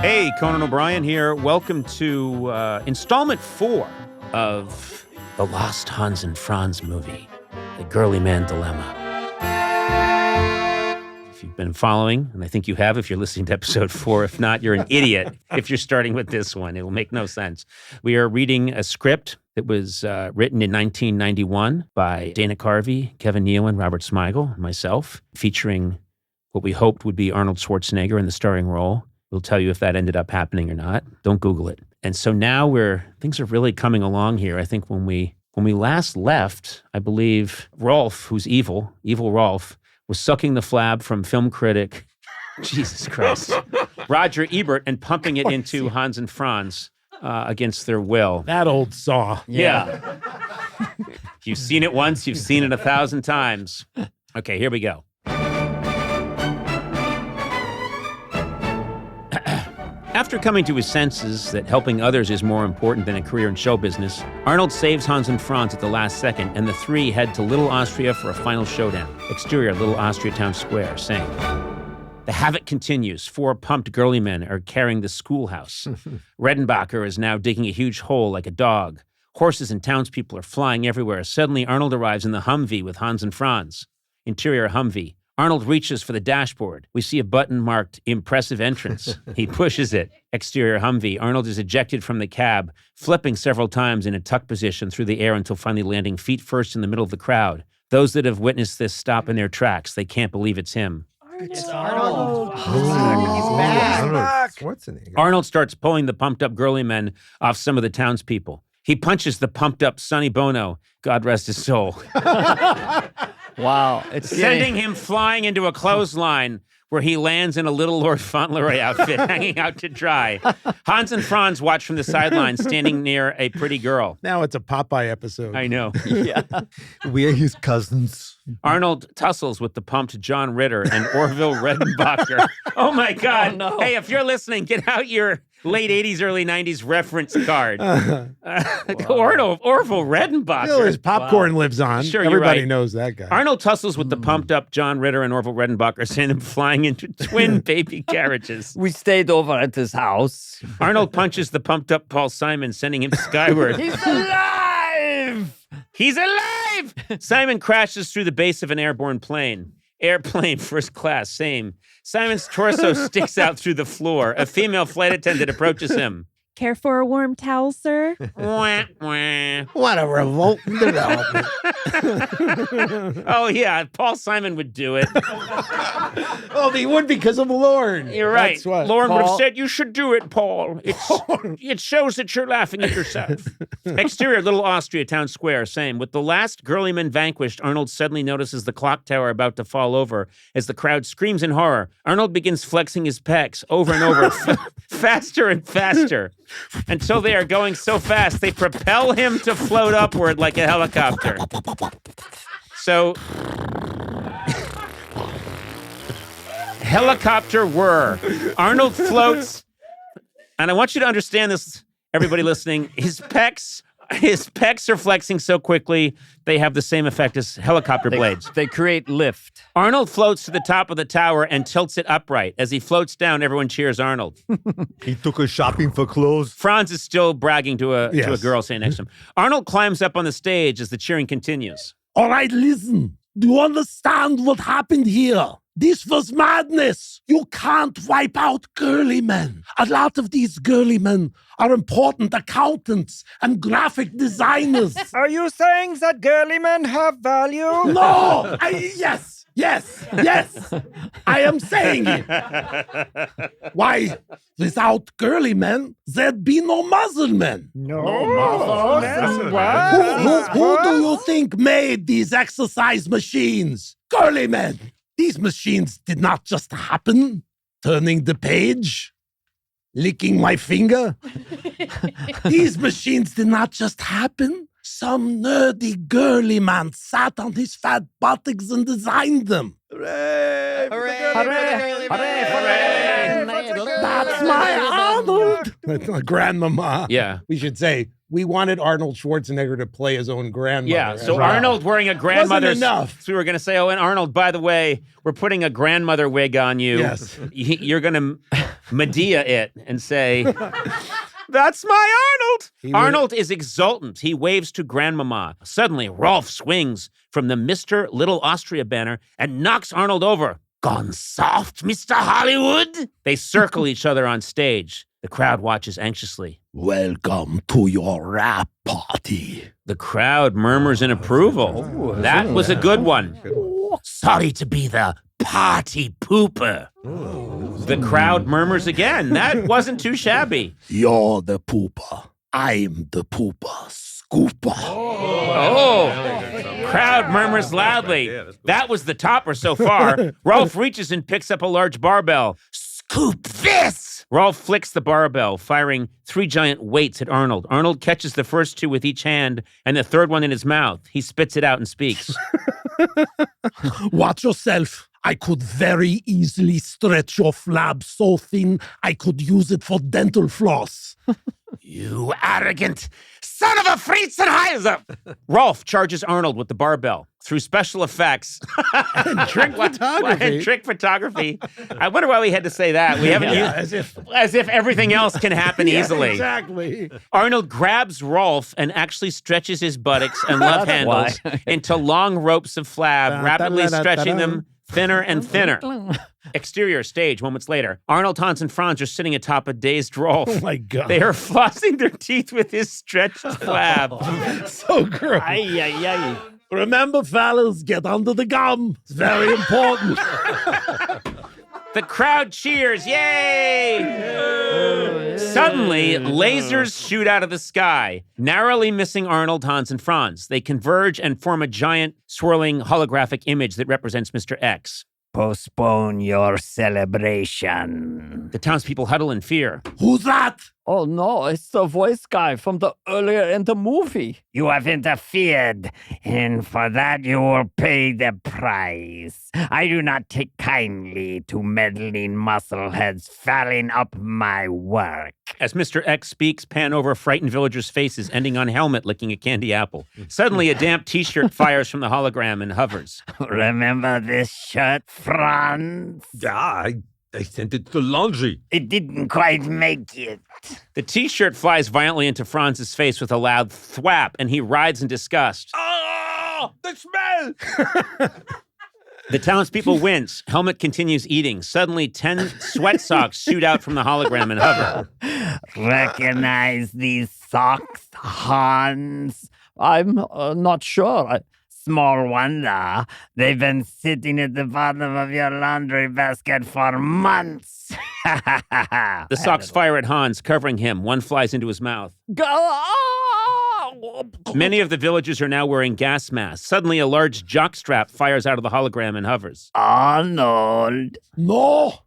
Hey, Conan O'Brien here. Welcome to installment 4 of the Lost Hans and Franz movie, The Girlyman Dilemma. If you've been following, and I think you have if you're listening to episode 4, if not, you're an idiot if you're starting with this one. It will make no sense. We are reading a script that was written in 1991 by Dana Carvey, Kevin Nealon, Robert Smigel, and myself, featuring what we hoped would be Arnold Schwarzenegger in the starring role. We'll tell you if that ended up happening or not. Don't Google it. And so now things are really coming along here. I think when we last left, I believe Rolf, who's evil Rolf, was sucking the flab from film critic, Jesus Christ, Roger Ebert, and pumping it into Hans and Franz against their will. That old saw. Yeah. You've seen it once, you've seen it 1,000 times. Okay, here we go. After coming to his senses that helping others is more important than a career in show business, Arnold saves Hans and Franz at the last second, and the three head to Little Austria for a final showdown. Exterior, Little Austria Town Square, same. The havoc continues. 4 pumped girly men are carrying the schoolhouse. Redenbacher is now digging a huge hole like a dog. Horses and townspeople are flying everywhere. Suddenly, Arnold arrives in the Humvee with Hans and Franz. Interior Humvee. Arnold reaches for the dashboard. We see a button marked Impressive Entrance. He pushes it. Exterior Humvee. Arnold is ejected from the cab, flipping several times in a tuck position through the air until finally landing feet first in the middle of the crowd. Those that have witnessed this stop in their tracks. They can't believe it's him. It's Arnold. He's back. Arnold starts pulling the pumped-up girly men off some of the townspeople. He punches the pumped-up Sonny Bono, God rest his soul. Wow. It's sending him flying into a clothesline where he lands in a little Lord Fauntleroy outfit hanging out to dry. Hans and Franz watch from the sidelines, standing near a pretty girl. Now it's a Popeye episode. I know. Yeah. We are his cousins. Arnold tussles with the pumped John Ritter and Orville Redenbacher. Oh, my God. Oh, no. Hey, if you're listening, get out your late 80s, early 90s reference card. Orville Redenbacher. Still, his popcorn lives on. Sure, you're Everybody right. knows that guy. Arnold tussles with the pumped-up John Ritter and Orville Redenbacher, sending them flying into twin baby carriages. We stayed over at his house. Arnold punches the pumped-up Paul Simon, sending him skyward. He's alive! He's alive! Simon crashes through the base of an airborne plane. Airplane, first class, same. Simon's torso sticks out through the floor. A female flight attendant approaches him. Care for a warm towel, sir? Wah, wah. What a revolting development. Oh, yeah, Paul Simon would do it. Oh, he would because of Lorne. You're right. That's what. Lauren would have Paul- said, you should do it, Paul. It shows that you're laughing at yourself. Exterior, Little Austria, Town Square, same. With the last girly men vanquished, Arnold suddenly notices the clock tower about to fall over as the crowd screams in horror. Arnold begins flexing his pecs over and over, faster and faster, until they are going so fast they propel him to float upward like a helicopter. So... helicopter whir. Arnold floats, and I want you to understand this, everybody listening. His pecs are flexing so quickly, they have the same effect as helicopter blades. They create lift. Arnold floats to the top of the tower and tilts it upright. As he floats down, everyone cheers Arnold. He took us shopping for clothes. Franz is still bragging to a Yes. girl sitting next to him. Arnold climbs up on the stage as the cheering continues. All right, listen. Do you understand what happened here? This was madness. You can't wipe out girly men. A lot of these girly men are important accountants and graphic designers. Are you saying that girly men have value? No! Yes. I am saying it. Why, without girly men, there'd be no muzzle men. No. Who do you think made these exercise machines? Girly men. These machines did not just happen. Turning the page, licking my finger. These machines did not just happen. Some nerdy girly man sat on his fat buttocks and designed them. Hooray! That's my Arnold. Grandmama. Yeah. We should say, we wanted Arnold Schwarzenegger to play his own grandmother. Yeah, so as well. Arnold wearing a grandmother's... Wasn't enough. So we were going to say, oh, and Arnold, by the way, we're putting a grandmother wig on you. Yes. You're going to Medea it and say, "That's my Arnold." Arnold is exultant. He waves to Grandmama. Suddenly, Rolf swings from the Mr. Little Austria banner and knocks Arnold over. "Gone soft, Mr. Hollywood?" They circle each other on stage. The crowd watches anxiously. Welcome to your rap party. The crowd murmurs in approval. That was a good one. "Sorry to be the party pooper." The crowd murmurs again. That wasn't too shabby. You're the pooper. I'm the pooper. Scooper. Oh, crowd murmurs loudly. That was the topper so far. Rolf reaches and picks up a large barbell. "Scoop this!" Rolf flicks the barbell, firing 3 giant weights at Arnold. Arnold catches the first 2 with each hand and the third one in his mouth. He spits it out and speaks. Watch yourself. I could very easily stretch your flab so thin I could use it for dental floss. "You arrogant son of a Fritzenheiser!" Rolf charges Arnold with the barbell. Through special effects And trick photography. and trick photography. I wonder why we had to say that. We haven't as if everything else can happen easily. Exactly. Arnold grabs Rolf and actually stretches his buttocks and love handles into long ropes of flab, rapidly stretching them thinner and thinner. Exterior stage, moments later. Arnold, Hans, and Franz are sitting atop a dazed Rolf. Oh my God. They are flossing their teeth with his stretched flab. So gross. Remember, fellas, get under the gum. It's very important. The crowd cheers. Yay! Suddenly, lasers shoot out of the sky, narrowly missing Arnold, Hans, and Franz. They converge and form a giant, swirling holographic image that represents Mr. X. Postpone your celebration. The townspeople huddle in fear. Who's that? Oh no, it's the voice guy from the earlier in the movie. You have interfered, and for that you will pay the price. I do not take kindly to meddling muscleheads fouling up my work. As Mr. X speaks, pan over frightened villagers' faces, ending on Helmet licking a candy apple. Suddenly, a damp t-shirt fires from the hologram and hovers. Remember this shirt, Franz? Yeah, I sent it to laundry. It didn't quite make it. The t-shirt flies violently into Franz's face with a loud thwap, and he writhes in disgust. Oh, the smell! The townspeople wince. Helmet continues eating. Suddenly, 10 sweat socks shoot out from the hologram and hover. Recognize these socks, Hans? I'm not sure. Small wonder. They've been sitting at the bottom of your laundry basket for months. The socks fire at Hans, covering him. One flies into his mouth. Many of the villagers are now wearing gas masks. Suddenly, a large jockstrap fires out of the hologram and hovers. Arnold. No,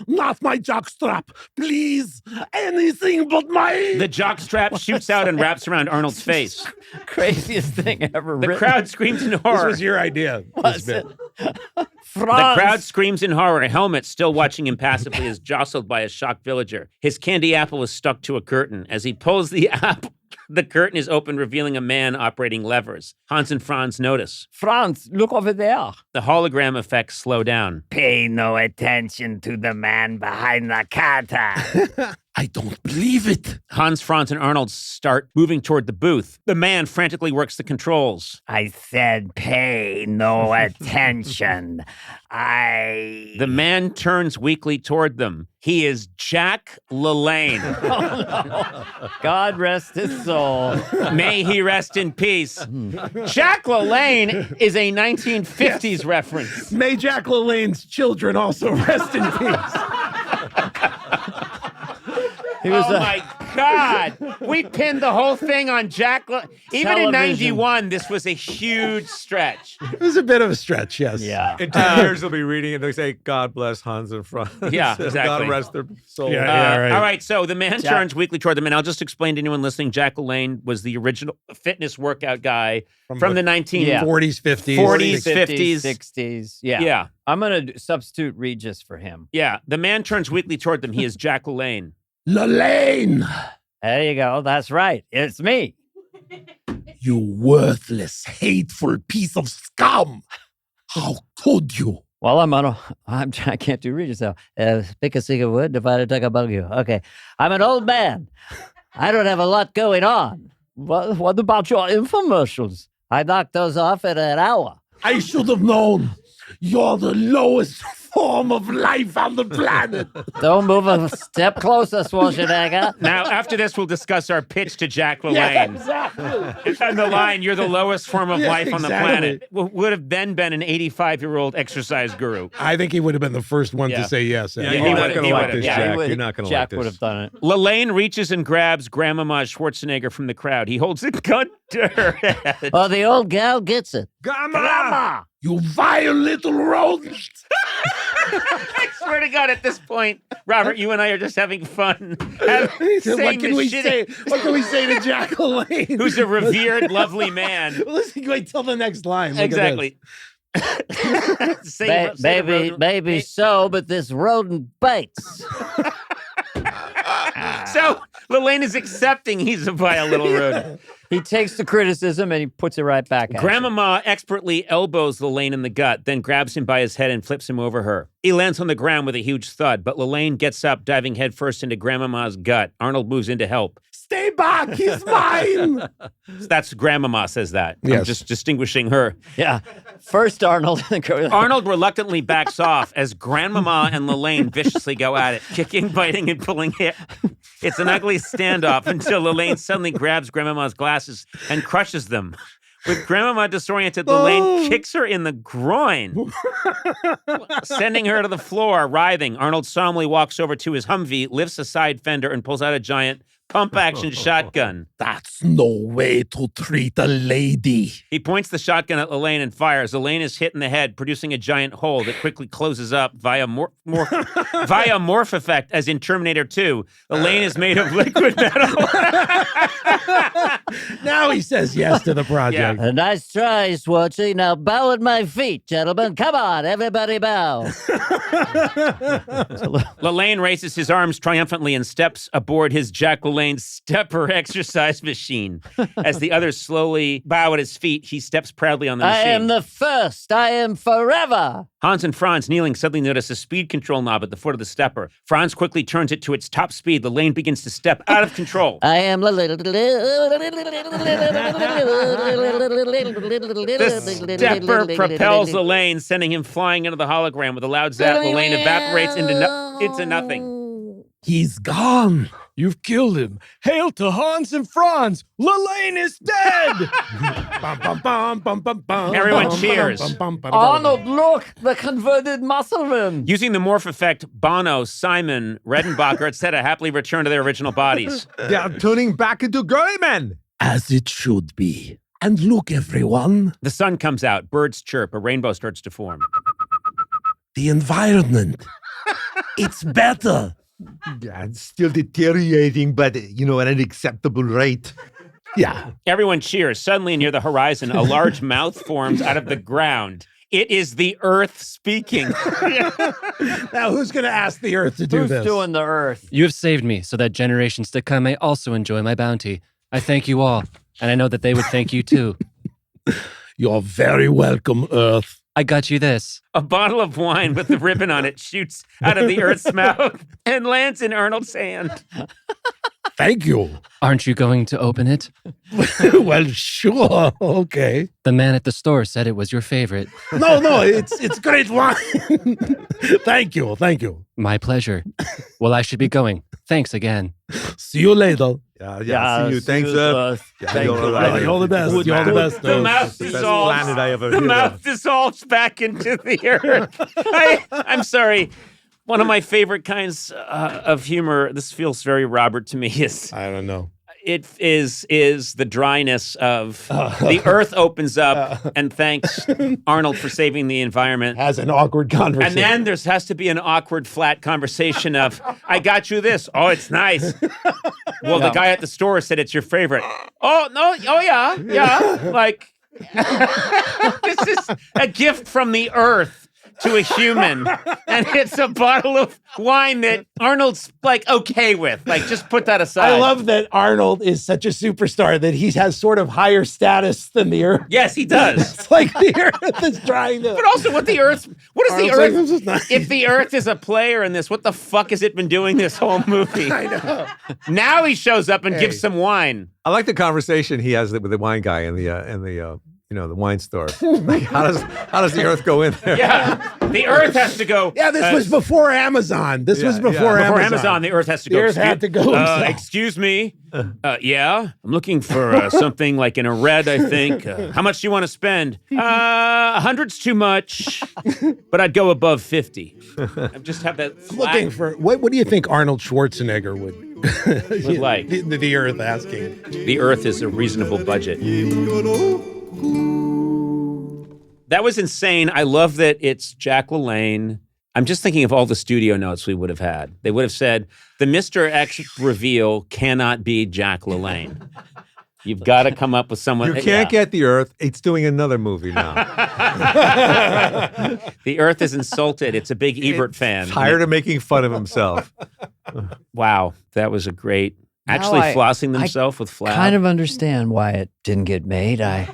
not my jockstrap. Please, anything but my... The jockstrap shoots out and wraps around Arnold's face. Craziest thing ever The written. crowd screams in horror. This was your idea. Was it? The Franz. crowd screams in horror. Helmet, still watching impassively, is jostled by a shocked villager. His candy apple is stuck to a curtain. As he pulls the apple, the curtain is open, revealing a man operating levers. Hans and Franz notice. Franz, look over there. The hologram effects slow down. Pay no attention to the man behind the counter. I don't believe it. Hans, Franz, and Arnold start moving toward the booth. The man frantically works the controls. I said pay no attention. The man turns weakly toward them. He is Jack LaLanne. God rest his soul. May he rest in peace. Jack LaLanne is a 1950s reference. May Jack LaLanne's children also rest in peace. He was My God. We pinned the whole thing on Jack LaLanne. Even in Television. 91, this was a huge stretch. It was a bit of a stretch, yes. Yeah. In 10 years, they'll be reading it. They'll say, God bless Hans and Franz. Yeah, God exactly. rest their soul. Yeah. right. All right, so the man turns weakly toward them, and I'll just explain to anyone listening, Jack LaLanne was the original fitness workout guy from the 1940s, 40s, 50s. 50s. 60s. Yeah. Yeah, I'm going to substitute Regis for him. yeah. The man turns weakly toward them. He is Jack LaLanne. Lalaine, There you go. That's right. It's me. you worthless, hateful piece of scum. How could you? Well, I can't do read yourself. Pick a single word, divide it, take a bug you. Okay. I'm an old man. I don't have a lot going on. What about your infomercials? I knocked those off in an hour. I should have known. You're the lowest form of life on the planet. Don't move a step closer, Schwarzenegger. Now, after this, we'll discuss our pitch to Jack LaLanne. Yeah, exactly. And the line, you're the lowest form of Yeah, life on the exactly. planet, would have then been an 85-year-old exercise guru. I think he would have been the first one Yeah. to say yes. Yeah, he you're not would've- going he to like would've- this, yeah, he Jack. You're not going to like Jack this. would have done it. LaLanne reaches and grabs Grandmama Schwarzenegger from the crowd. He holds a gun to her head. Oh, the old gal gets it. Grandma! You vile little rodent. I swear to God, at this point, Robert, you and I are just having fun. He said, Saying what can the we shitty- say? What can we say to Jack LaLanne? Who's a revered, lovely man. Listen, wait till the next line. Look at Exactly. Say the rodent. Maybe so, but this rodent bites. So LaLanne is accepting he's a vile little rodent. He takes the criticism and he puts it right back at you. Grandmama expertly elbows LaLanne in the gut, then grabs him by his head and flips him over her. He lands on the ground with a huge thud, but LaLanne gets up, diving headfirst into Grandmama's gut. Arnold moves in to help. Stay back. He's mine. That's Grandmama says that. I'm Yes. just distinguishing her. Yeah. First Arnold. Arnold reluctantly backs off as Grandmama and LaLanne viciously go at it, kicking, biting, and pulling hair. It's an ugly standoff until LaLanne suddenly grabs Grandmama's glasses and crushes them. With Grandmama disoriented, LaLanne kicks her in the groin, sending her to the floor, writhing. Arnold solemnly walks over to his Humvee, lifts a side fender, and pulls out a giant pump-action shotgun. That's no way to treat a lady. He points the shotgun at LaLanne and fires. LaLanne is hit in the head, producing a giant hole that quickly closes up via morph effect, as in Terminator 2. LaLanne is made of liquid metal. Now he says yes to the project. A nice try, Schwartzy. Now bow at my feet, gentlemen. Come on, everybody bow. LaLanne raises his arms triumphantly and steps aboard his Jack LaLanne stepper exercise machine. As the others slowly bow at his feet, he steps proudly on the I machine. am the first. I am forever. Hans and Franz, kneeling, suddenly notice a speed control knob at the foot of the stepper. Franz quickly turns it to its top speed. LaLanne begins to step out of control. I am the The stepper propels LaLanne, sending him flying into the hologram. With a loud zap, LaLanne evaporates into nothing. He's gone. You've killed him. Hail to Hans and Franz. LaLanne is dead. Bum, bum, bum, bum, bum, bum, Everyone bum, cheers. bum, bum, bum, bum, Arnold, look, the converted muscleman. Using the morph effect, Bono, Simon, Redenbacher, etc. happily return to their original bodies. They are turning back into girlyman. As it should be. And look, everyone, The sun comes out, birds chirp, a rainbow starts to form. the environment. It's better. Yeah, it's still deteriorating, but, at an acceptable rate. Yeah. Everyone cheers. Suddenly, near the horizon, a large mouth forms out of the ground. It is the Earth speaking. Now, who's going to ask the Earth to do Who's this? doing the Earth? You have saved me so that generations to come may also enjoy my bounty. I thank you all, and I know that they would thank you too. You're very welcome, Earth. I got you this. A bottle of wine with the ribbon on it shoots out of the Earth's mouth and lands in Arnold's hand. Thank you. Aren't you going to open it? Well, sure. Okay. The man at the store said it was your favorite. No, it's great wine. Thank you. My pleasure. Well, I should be going. Thanks again. See you later. Yeah, see you. Thanks, sir. Yeah, you're all right. You're the best. Good You're the man. best. The mouth Best dissolves. planet I ever The heard mouth of. dissolves back into the earth. I'm sorry. One of my favorite kinds of humor, this feels very Robert to me, is I don't know. it is the dryness of the earth opens up and thanks Arnold for saving the environment. Has an awkward conversation. And then there has to be an awkward, flat conversation of, I got you this. Oh, it's nice. Well, the guy at the store said it's your favorite. Oh, no. Oh, yeah. Like, this is a gift from the earth to a human, and it's a bottle of wine that Arnold's like okay with. Like, just put that aside. I love that Arnold is such a superstar that he has sort of higher status than the Earth. Yes, he does. It's like the Earth is trying to. But also, what is the Arnold's like, Earth? "This is nice." If the Earth is a player in this, what the fuck has it been doing this whole movie? I know. Now he shows up and gives some wine. I like the conversation he has with the wine guy in the the wine store. Like, how does the Earth go in there? Yeah, the Earth has to go. Yeah, this was before Amazon. This was before Amazon. The Earth has to go. The Earth had to go. Excuse me. Yeah, I'm looking for something like in a red, I think. How much do you want to spend? 100's too much, but I'd go above 50. I just have that Looking for what do you think Arnold Schwarzenegger would like. the Earth asking? The Earth is a reasonable budget. That was insane. I love that it's Jack LaLanne. I'm just thinking of all the studio notes we would have had. They would have said, the Mr. X reveal cannot be Jack LaLanne. You've got to come up with someone. You can't get the Earth. It's doing another movie now. The Earth is insulted. It's a big Ebert fan. Tired of making fun of himself. Wow, that was a great. Actually, flossing themselves with Flab. Kind of understand why it didn't get made. I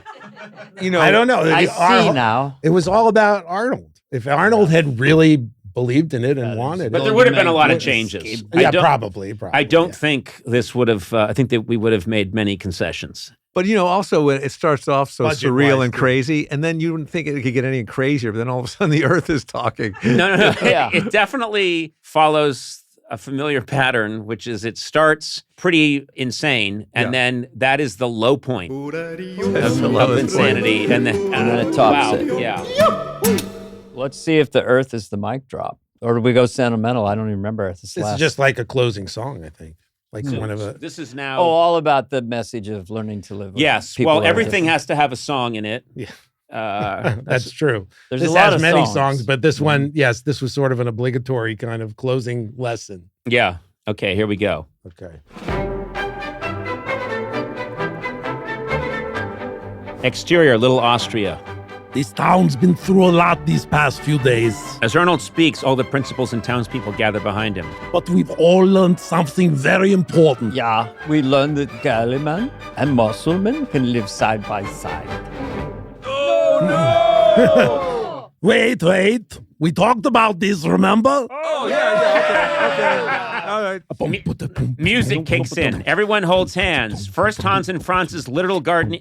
don't know. I see now. It was all about Arnold. If Arnold had really believed in it and wanted it. But there would have been a lot of changes. Yeah, probably. I don't think this would have, I think that we would have made many concessions. But, also, when it starts off so Budget-wise, surreal and crazy, and then you wouldn't think it could get any crazier, but then all of a sudden the Earth is talking. No. Yeah. It definitely follows a familiar pattern, which is it starts pretty insane, and then that is the low point of insanity. And then it tops it. Yeah. Let's see if the Earth is the mic drop. Or do we go sentimental? I don't even remember. This is just like a closing song, I think. Like one of a. This is now. Oh, all about the message of learning to live with Yes. people Well, who are everything different. has to have a song in it. Yeah. That's true. There's this a lot has of many songs. songs, but this one, yes, this was sort of an obligatory kind of closing lesson. Yeah. Okay, here we go. Okay. Exterior, Little Austria. This town's been through a lot these past few days, As Arnold speaks, all the principals and townspeople gather behind him. but we've all learned something very important. Yeah, we learned that girlyman and muscleman can live side by side. Wait. We talked about this, remember? Oh, okay. All right. Music kicks in. Everyone holds hands. First, Hans and Franz's literal garden.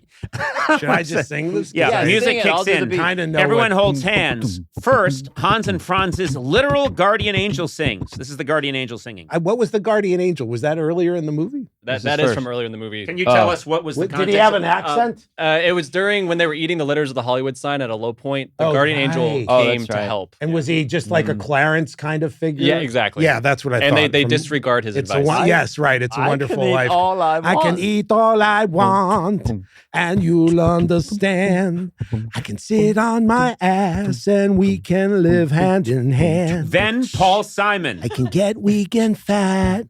Should I just sing this? Yeah, Yeah, music sing it. I'll kicks do the in. beat. Kinda know Everyone what- holds hands. First, Hans and Franz's literal guardian angel sings. This is the guardian angel singing. What was the guardian angel? Was that earlier in the movie? That is from earlier in the movie. Can you tell us what was the Did context? he have an of- accent? It was during when they were eating the letters of the Hollywood sign at a low point. The Oh, guardian right. angel Oh, came that's to right. help. And was he just like a Clarence kind of figure? Yeah, exactly. Yeah, that's what I And thought. they From- disregard his It's advice. yes, right. It's a I wonderful can eat life. all I I can want. eat all I want, and you'll understand. I can sit on my ass, and we can live hand in hand. Then Paul Simon. I can get weak and fat,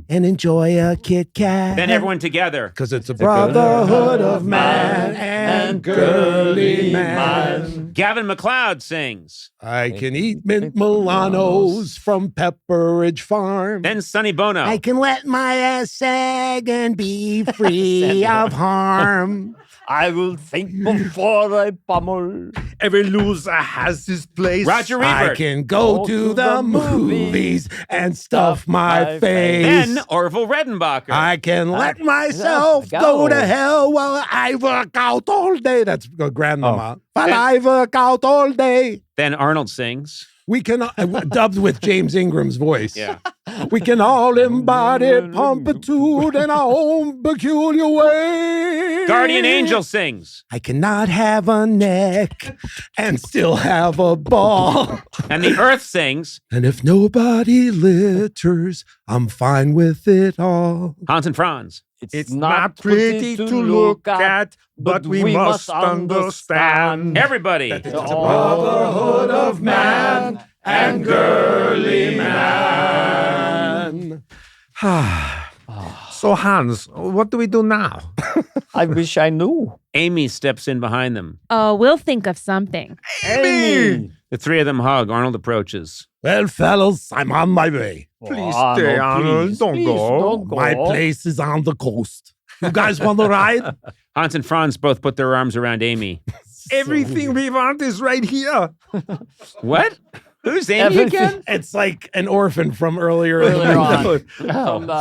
and enjoy a Kit Kat. Then everyone together. Because it's a brotherhood of man and girly man. Gavin MacLeod sings. I can eat mint Milanos from Pepperidge Farm. Then Sonny Bono. I can let my ass sag and be free of harm. I will think before I pummel. Every loser has his place. Roger I Ebert. can go to the movies and stuff my face. Then Orville Redenbacher. I can let myself go to hell while I work out all day. That's grandmama. While I work out all day. Then Arnold sings. We can, dubbed with James Ingram's voice. Yeah. We can all embody pumpitude in our own peculiar way. Guardian Angel sings. I cannot have a neck and still have a ball. And the Earth sings. And if nobody litters, I'm fine with it all. Hans and Franz. It's not pretty to look at, but we must understand. Everybody. Brotherhood of man and girly man. So, Hans, what do we do now? I wish I knew. Amy steps in behind them. Oh, we'll think of something. Amy! The three of them hug. Arnold approaches. Well, fellas, I'm on my way. Please stay, Arnold. Don't go. My place is on the coast. You guys want to ride? Hans and Franz both put their arms around Amy. Everything we want is right here. What? Who's Amy again? It's like an orphan from earlier. on.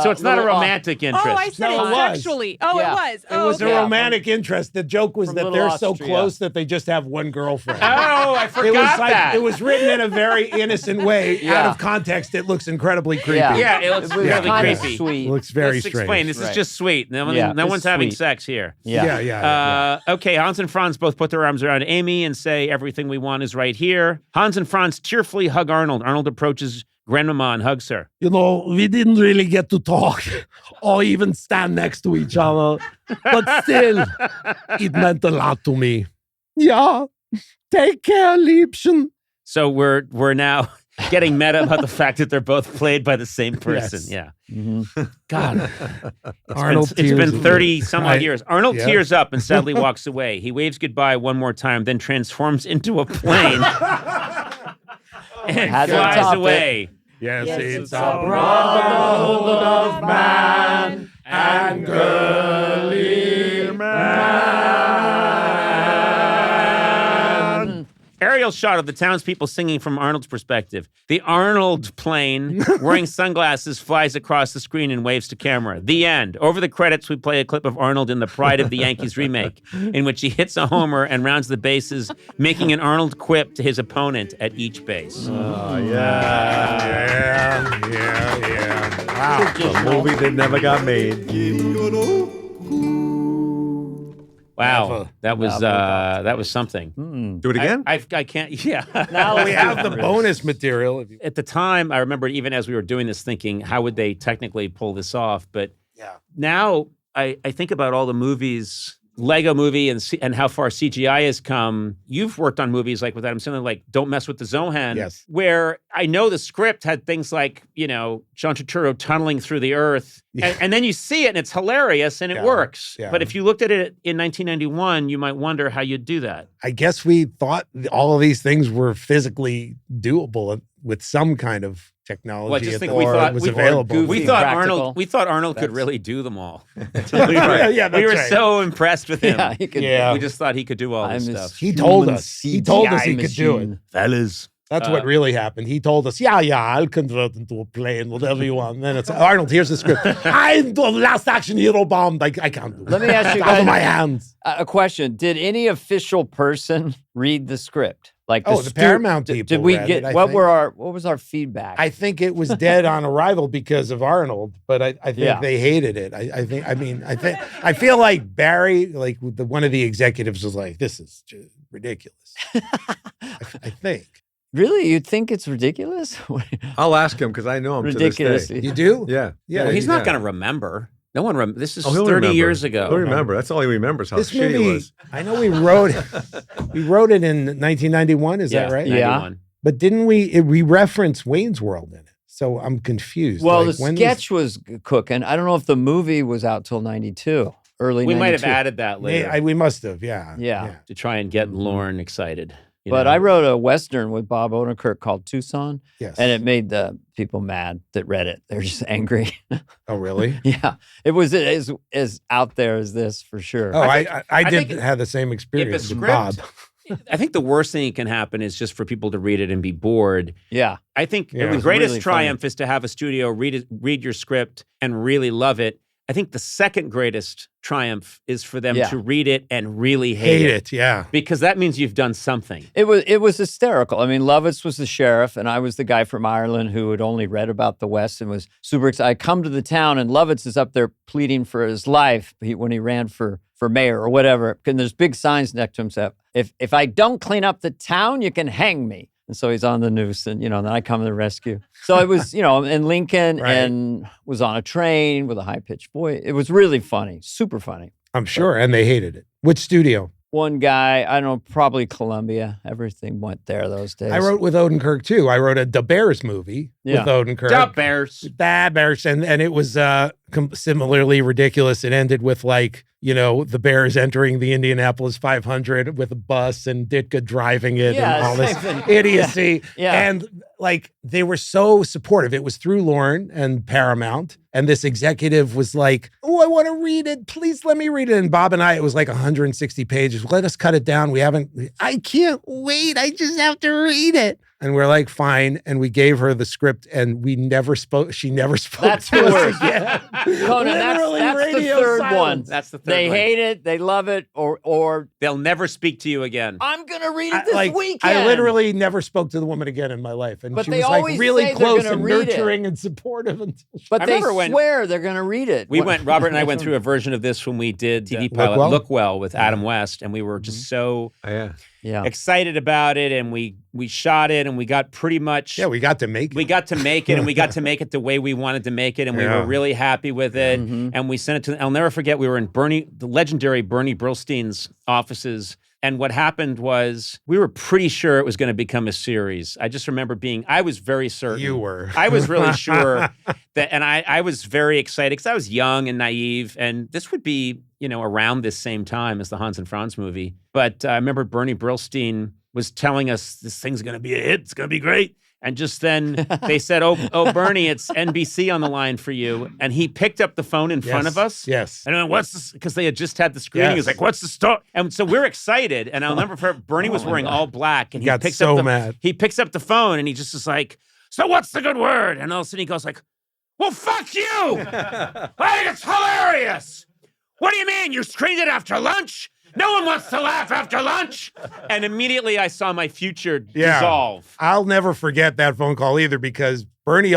So it's not a romantic interest. Oh, I said No, it it was. sexually. Oh, Yeah. it was. It Oh, was okay. a romantic interest. The joke was From that Little they're so Austria. close that they just have one girlfriend. Oh, I It forgot was like that. it was written in a very innocent way. Out Yeah. of context, it looks incredibly creepy. Yeah, it looks was really kind creepy. of sweet. It looks very Let's strange. explain. This is Right. just sweet. No, Yeah, no it's one's having sweet. sex here. Yeah. Okay, Hans and Franz both put their arms around Amy and say, everything we want is right here. Hans and Franz tearfully hug Arnold. Arnold approaches Grandmama and hugs her. You know, we didn't really get to talk or even stand next to each other. But still, it meant a lot to me. Yeah. Take care, Liebchen. So we're now getting meta about the fact that they're both played by the same person. Yes. Yeah. Mm-hmm. God. Arnold It's tears been 30 some odd Right. years. Arnold Yeah. tears up and sadly walks away. He waves goodbye one more time, then transforms into a plane and Had to flies top it. away. Yes, it's a a brotherhood of man and girly man. Aerial shot of the townspeople singing from Arnold's perspective. The Arnold plane, wearing sunglasses, flies across the screen and waves to camera. The end. Over the credits, we play a clip of Arnold in The Pride of the Yankees remake, in which he hits a homer and rounds the bases, making an Arnold quip to his opponent at each base. Wow. A movie that never got made. Wow, that was something. Do it again? I can't. Yeah. Now We have the bonus material. If you, At the time, I remember even as we were doing this, thinking, how would they technically pull this off? But now I think about all the movies, Lego Movie, and how far CGI has come. You've worked on movies like with Adam Sandler, like Don't Mess with the Zohan, Yes. where I know the script had things like, John Turturro tunneling through the earth. And then you see it and it's hilarious and it works. Yeah. But if you looked at it in 1991, you might wonder how you'd do that. I guess we thought all of these things were physically doable with some kind of technology. Well, I just think or we thought was we, available. goofy we thought practical. Arnold could That's- really do them all. Yeah, we that's were right. so impressed with him. Yeah, he could. Yeah. We just thought he could do all this I'm stuff. He told human us. He told us he CGI could do it. machine. Fellas. That's what really happened. He told us, yeah, I'll convert into a plane, whatever you want. And then it's, Arnold, here's the script. I'm the last action hero bombed. I can't do it. Let me ask you It's out guys of my hands. a question. Did any official person read the script? Like The Paramount people Did we read get it, I what think. what was our feedback? I think it was dead on arrival because of Arnold, but I think Yeah. they hated it. I feel like Barry, like one of the executives was like, this is just ridiculous. I think. Really? You think it's ridiculous? I'll ask him because I know him Ridiculous. to this day. You do? Yeah. Yeah. Well, he's not yeah. going to remember. No one this is Oh, he'll 30 remember. years ago. He'll remember. That's all he remembers, how This shitty it movie, was. I know we wrote it in 1991, is that right? Yeah. 91. But didn't we reference Wayne's World in it? So I'm confused. Well, Like, the when sketch was cooking. I don't know if the movie was out till 92, early We might have 92. added that later we must have, yeah. Yeah. to try and get Lauren excited. you But know? I wrote a Western with Bob Odenkirk called Tucson, Yes. and it made the people mad that read it. They're just angry. Oh, really? Yeah. It was as out there as this for sure. Oh, I I think did have the same experience with script- Bob. I think the worst thing that can happen is just for people to read it and be bored. Yeah. I think Yeah. the It's greatest really triumph is to have a studio read your script and really love it. I think the second greatest triumph is for them Yeah. to read it and really Hate it, yeah. because that means you've done something. It was hysterical. I mean, Lovitz was the sheriff, and I was the guy from Ireland who had only read about the West and was super excited. I come to the town, and Lovitz is up there pleading for his life when he ran for mayor or whatever. And there's big signs next to him saying, if I don't clean up the town, you can hang me. And so he's on the noose, and then I come to the rescue. So it was, in Lincoln, Right. and was on a train with a high-pitched voice. It was really funny, super funny. I'm sure, and they hated it. Which studio? One guy, I don't know, probably Columbia. Everything went there those days. I wrote with Odenkirk too. I wrote a Da Bears movie Yeah. with Odenkirk. Da Bears. Da Bears, and it was similarly ridiculous. It ended with like the Bears entering the Indianapolis 500 with a bus and Ditka driving it and all this idiocy. Yeah. And they were so supportive. It was through Lorne and Paramount. And this executive was like, oh, I want to read it. Please let me read it. And Bob and it was like 160 pages. Let us cut it down. I can't wait. I just have to read it. And we're like, fine. And we gave her the script and she never spoke That's to the us worst. again. Conan, that's the radio third silence. one. That's the third They one. hate it. They love it. Or They'll never speak to you again. I'm going to read it this weekend. I literally never spoke to the woman again in my life. And But she they was like always really say they're close gonna and read it. nurturing and supportive. Until But I they remember when- swear they're going to read it. Robert and I went through a version of this when we did TV pilot Look Well with Adam West, and we were just so excited about it, and we shot it, and we got pretty much... Yeah, we got to make it. We got to make it, and we got to make it the way we wanted to make it, and we were really happy with it, and we sent it to... I'll never forget, we were in the legendary Bernie Brillstein's offices, and what happened was we were pretty sure it was going to become a series. I just remember I was very certain. You were. I was really sure that, and I was very excited because I was young and naive, and this would be, around this same time as the Hans and Franz movie. But I remember Bernie Brillstein was telling us this thing's going to be a hit. It's going to be great. And just then they said, oh, Bernie, it's NBC on the line for you. And he picked up the phone in front of us. Yes. And I went, what's this? Because they had just had the screening. He was like, what's the story? And so we're excited. And I'll never forget, Bernie was wearing all black. And he got so mad. He picks up the phone and he just is like, so what's the good word? And all of a sudden he goes like, well, fuck you. I think it's hilarious. What do you mean? You screened it after lunch? No one wants to laugh after lunch. And immediately I saw my future dissolve. I'll never forget that phone call either because Bernie he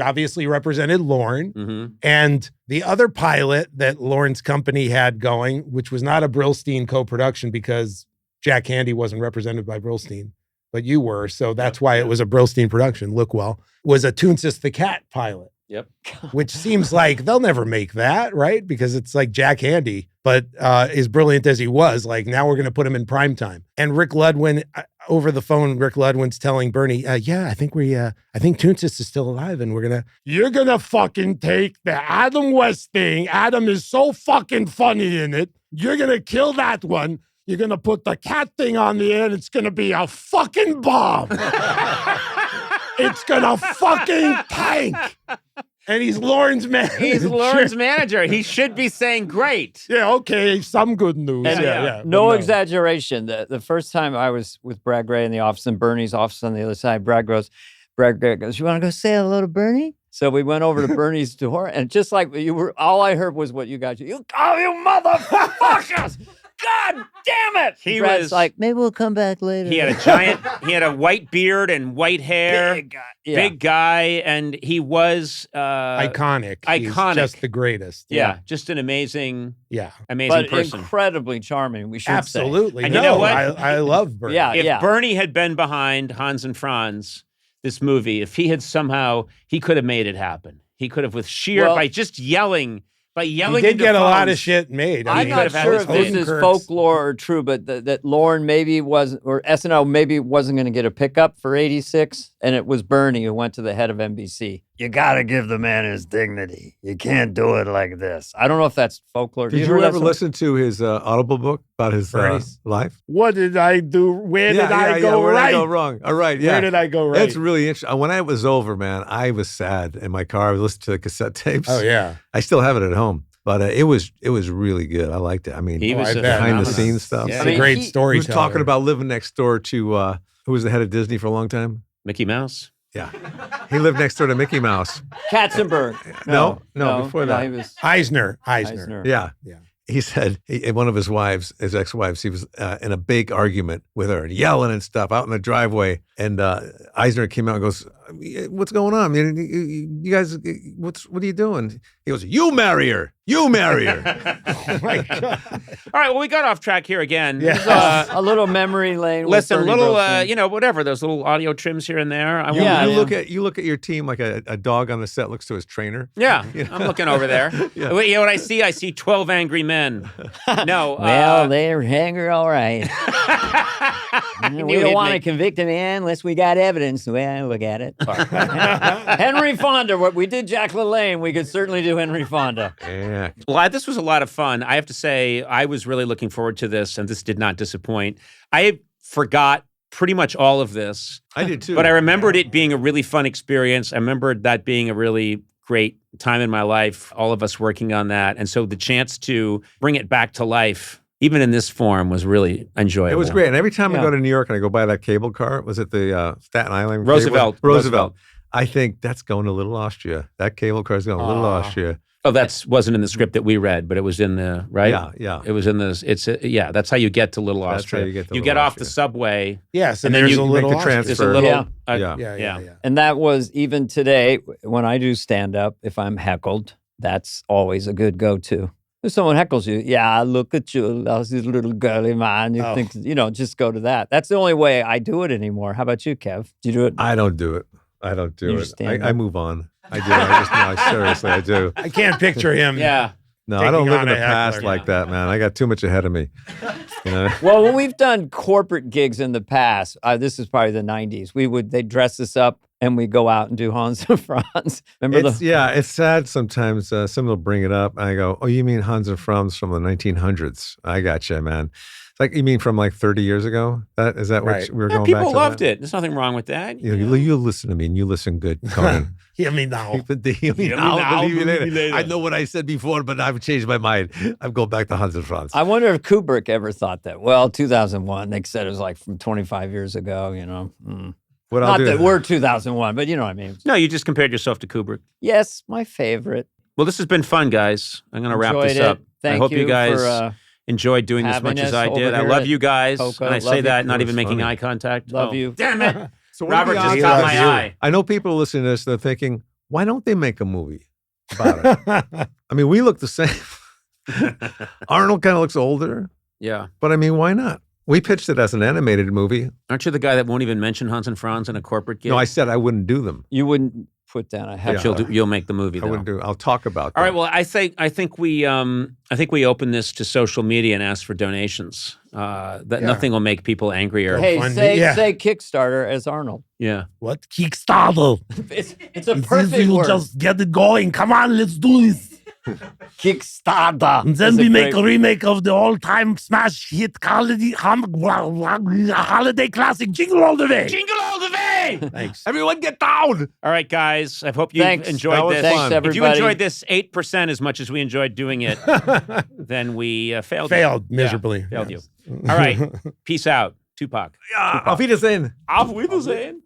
obviously represented Lorne. And the other pilot that Lorne's company had going, which was not a Brillstein co-production because Jack Handy wasn't represented by Brillstein, but you were. So that's why it was a Brillstein production, Look Well, was a Toonsis the Cat pilot. Yep. Which seems like they'll never make that, right? Because it's like Jack Handy, but as brilliant as he was, now we're going to put him in primetime. And Rick Ludwin, over the phone, Rick Ludwin's telling Bernie, I think Toonsis is still alive and you're going to fucking take the Adam West thing. Adam is so fucking funny in it. You're going to kill that one. You're going to put the cat thing on the end. It's going to be a fucking bomb. It's going to fucking tank. And he's Lorne's manager. He's Lorne's manager. He should be saying great. Yeah, okay, some good news. No exaggeration. The first time I was with Brad Gray in the office and Bernie's office on the other side, Brad Gray goes, you want to go say hello to Bernie? So we went over to Bernie's door, and just like all I heard was what you guys, you motherfuckers! God damn it! Brad's like, maybe we'll come back later. He had a white beard and white hair. Big guy, and he was iconic. He's just the greatest. Yeah, just an amazing but person. Incredibly charming, we should Absolutely. say. And you know what? I love Bernie. If Bernie had been behind Hans and Franz, this movie, if he had somehow, he could have made it happen. He could have by just yelling. He did get a lot of shit made. I'm not sure if this is folklore or true, but that Lorne maybe wasn't, or SNL maybe wasn't going to get a pickup for 86, and it was Bernie who went to the head of NBC. You got to give the man his dignity. You can't do it like this. I don't know if that's folklore. Did you ever listen to his Audible book about his life? What did I do? Where did I go where right? Did I go wrong? All right, yeah. Where did I go right? It's really interesting. When I was over, man, I was sad in my car. I was listening to the cassette tapes. Oh, yeah. I still have it at home. But it was really good. I liked it. I mean, he was behind the scenes stuff. Yeah. It's a great storyteller. He was talking about living next door to who was the head of Disney for a long time? Mickey Mouse. Yeah, he lived next door to Mickey Mouse. Katzenberg. No, before that. He was Eisner. Yeah. He said one of his ex-wives, he was in a big argument with her, yelling and stuff out in the driveway. And Eisner came out and goes, "What's going on? I mean, you guys, what are you doing?" He goes, "You marry her. You marry her." Oh my God. All right, well, we got off track here again. Yeah. A little memory lane. Listen, whatever, those little audio trims here and there. You look at your team like a dog on the set looks to his trainer. Yeah, I'm looking over there. Yeah. You know what I see? I see 12 angry men. No. Well, they're angry, all right. We don't want to convict a man unless we got evidence. Well, look at it. Henry Fonda. What we did Jack LaLanne, we could certainly do Henry Fonda. Yeah. Well, this was a lot of fun. I have to say, I was really looking forward to this, and this did not disappoint. I forgot pretty much all of this. I did too. But I remembered it being a really fun experience. I remembered that being a really great time in my life, all of us working on that. And so the chance to bring it back to life, even in this form, was really enjoyable. It was great. And every time I go to New York and I go by that cable car, was it the Staten Island? Roosevelt. Roosevelt. I think that's going to Little Austria. That cable car is going to Little Austria. Oh, that wasn't in the script that we read, but it was in the, right? Yeah. It was in the, that's how you get to Little Austria. That's how you get off the subway. Yes, and then then you you make the transfer. There's a transfer. little, Yeah. And that was even today when I do stand up, if I'm heckled, that's always a good go-to. If someone heckles you, look at you, this little girly man. You think, just go to that. That's the only way I do it anymore. How about you, Kev? Do you do it? I don't do it. You it. stand I up. move on. I do. Seriously, I do. I can't picture him. Yeah. No, I don't Taking live on in the a past heckler. like that, man. I got too much ahead of me. Well, when we've done corporate gigs in the past, this is probably the 90s, they'd dress us up and we go out and do Hans and Franz. Remember it's sad sometimes. Someone will bring it up and I go, oh, you mean Hans and Franz from the 1900s? I gotcha, man. It's like, you mean from like 30 years ago? Is that what we were going back to? People loved it. There's nothing wrong with that. You listen to me and you listen good, Conan. Hear me now. Hear me now, believe me later. I know what I said before, but I've changed my mind. I'm going back to Hans and Franz. I wonder if Kubrick ever thought that. Well, 2001, they said it was like from 25 years ago, Not that we're 2001, but you know what I mean. No, you just compared yourself to Kubrick. Yes, my favorite. Well, this has been fun, guys. I'm going to wrap this up. Thank I hope you guys for, enjoyed doing this much as I did. I love you guys. Coco, and I say you. that not even making funny. eye contact. Love you. Damn it. So what are Robert the just odds got of my you? eye. I know people listening to this, they're thinking, why don't they make a movie about it? I mean, we look the same. Arnold kind of looks older, Yeah. but I mean, why not? We pitched it as an animated movie. Aren't you the guy that won't even mention Hans and Franz in a corporate gig? No, I said I wouldn't do them. You wouldn't put down a heckler. You'll make the movie, I though. wouldn't do. I'll talk about. All them. right. Well, I think we open this to social media and ask for donations. Nothing will make people angrier. Hey, Fund say it. Yeah. say Kickstarter as Arnold. Yeah. What? Kickstarter. It's a This perfect will word. just get it going. Come on, let's do this. Kickstarter. And then is we a make great- a remake of the all-time smash hit holiday classic Jingle All the Way. Jingle all the way! Thanks. Everyone get down. All right, guys. I hope you Thanks. That enjoyed was this. Thanks, fun. everybody. If you enjoyed this 8% as much as we enjoyed doing it, then we failed. you. Failed miserably. Failed Yes. you. All right. Peace out. Tupac. Yeah, auf Wiedersehen. Auf Wiedersehen.